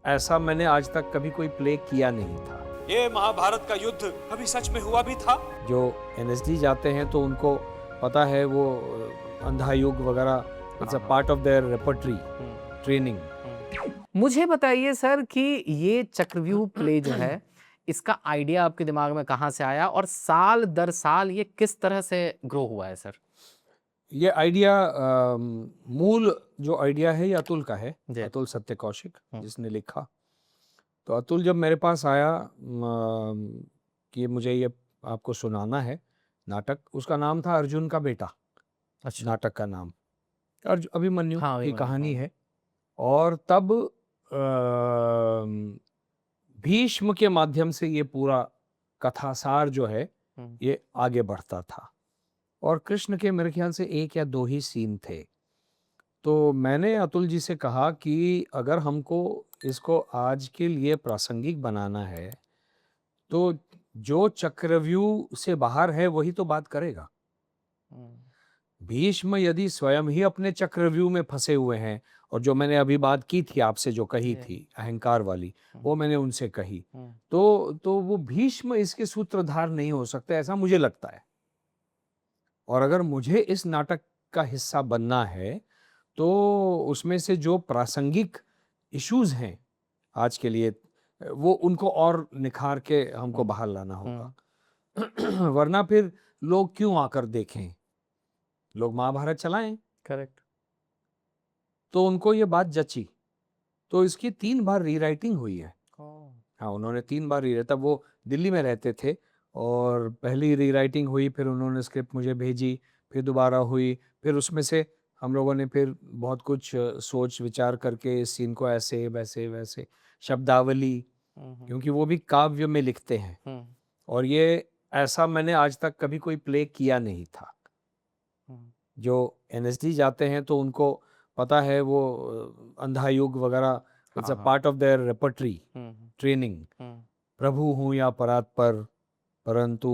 ऐसा मैंने आज तक कभी कोई प्ले किया नहीं था। ये महाभारत का युद्ध कभी सच में हुआ भी था? जो एनएसडी जाते हैं तो उनको पता है वो अंधा युग वगैरह it's a part of their repertory training. मुझे बताइए सर कि ये चक्रव्यूह प्ले जो है इसका आइडिया आपके दिमाग में कहाँ से आया और साल दर साल ये किस तरह से ग्रो हुआ है सर? ये आइडिया मूल जो आइडिया है ये अतुल का है, जी। अतुल सत्य कौशिक जिसने लिखा। तो अतुल जब मेरे पास आया कि मुझे ये आपको सुनाना है नाटक, उसका नाम था अर्जुन का बेटा। अच्छा। नाटक का नाम अभिमन्यु हाँ, की अभिमन्यु, कहानी हाँ। है। और तब भीष्म के माध्यम से ये पूरा कथासार जो है ये आगे बढ़ता था और कृष्ण के मेरे ख्याल से 1 या 2 ही सीन थे। तो मैंने अतुल जी से कहा कि अगर हमको इसको आज के लिए प्रासंगिक बनाना है तो जो चक्रव्यूह से बाहर है वही तो बात करेगा। भीष्म यदि स्वयं ही अपने चक्रव्यूह में फंसे हुए हैं और जो मैंने अभी बात की थी आपसे जो कही थी अहंकार वाली, वो मैंने उनसे कही, तो वो भीष्म इसके सूत्रधार नहीं हो सकते ऐसा मुझे लगता है। और अगर मुझे इस नाटक का हिस्सा बनना है तो उसमें से जो प्रासंगिक इश्यूज हैं आज के लिए वो उनको और निखार के हमको बाहर लाना होगा। वरना फिर लोग क्यों आकर देखें, लोग महाभारत चलाएं। करेक्ट। तो उनको ये बात जची, तो इसकी 3 बार रीराइटिंग हुई है। हाँ, उन्होंने 3 बार तब वो दिल्ली में रहते थे और पहली रीराइटिंग हुई, फिर उन्होंने स्क्रिप्ट मुझे भेजी, फिर दोबारा हुई, फिर उसमें से हम लोगों ने फिर बहुत कुछ सोच विचार करके इस सीन को ऐसे वैसे वैसे शब्दावली, क्योंकि वो भी काव्य में लिखते हैं और ये ऐसा मैंने आज तक कभी कोई प्ले किया नहीं था। जो एनएसडी जाते हैं तो उनको पता है वो अंधा युग वगैरह it's a part of their repertory training. प्रभु हूँ या परात्पर, परंतु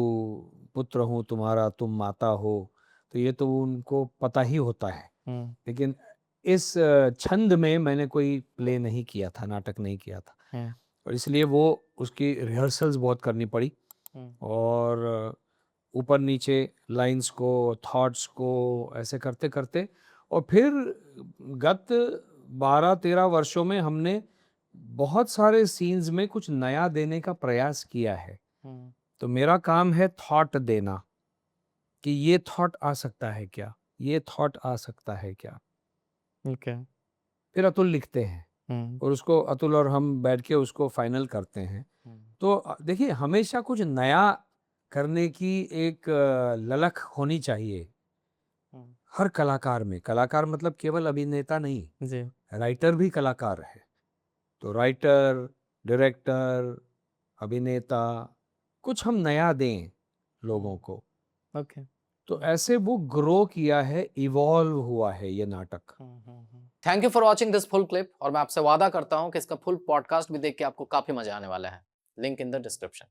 पुत्र हूँ तुम्हारा तुम माता हो, तो ये तो उनको पता ही होता है। लेकिन इस छंद में मैंने कोई प्ले नहीं किया था, नाटक नहीं किया था और इसलिए वो उसकी रिहर्सल्स बहुत करनी पड़ी और ऊपर नीचे लाइंस को थॉट्स को ऐसे करते करते और फिर गत 12-13 वर्षों में हमने बहुत सारे सीन्स में कुछ नया देने का प्रयास किया है। तो मेरा काम है थॉट देना कि ये थॉट आ सकता है क्या, ये थॉट आ सकता है क्या। ओके। फिर अतुल लिखते हैं और उसको अतुल और हम बैठ के उसको फाइनल करते हैं। तो देखिए हमेशा कुछ नया करने की एक ललक होनी चाहिए हर कलाकार में। कलाकार मतलब केवल अभिनेता नहीं, जी। राइटर भी कलाकार है। तो राइटर, डायरेक्टर, अभिनेता, कुछ हम नया दें लोगों को। ओके। तो ऐसे वो ग्रो किया है, इवॉल्व हुआ है ये नाटक। Thank you for watching this full clip और मैं आपसे वादा करता हूं कि इसका फुल पॉडकास्ट भी देख के आपको काफी मजा आने वाला है। Link in the description.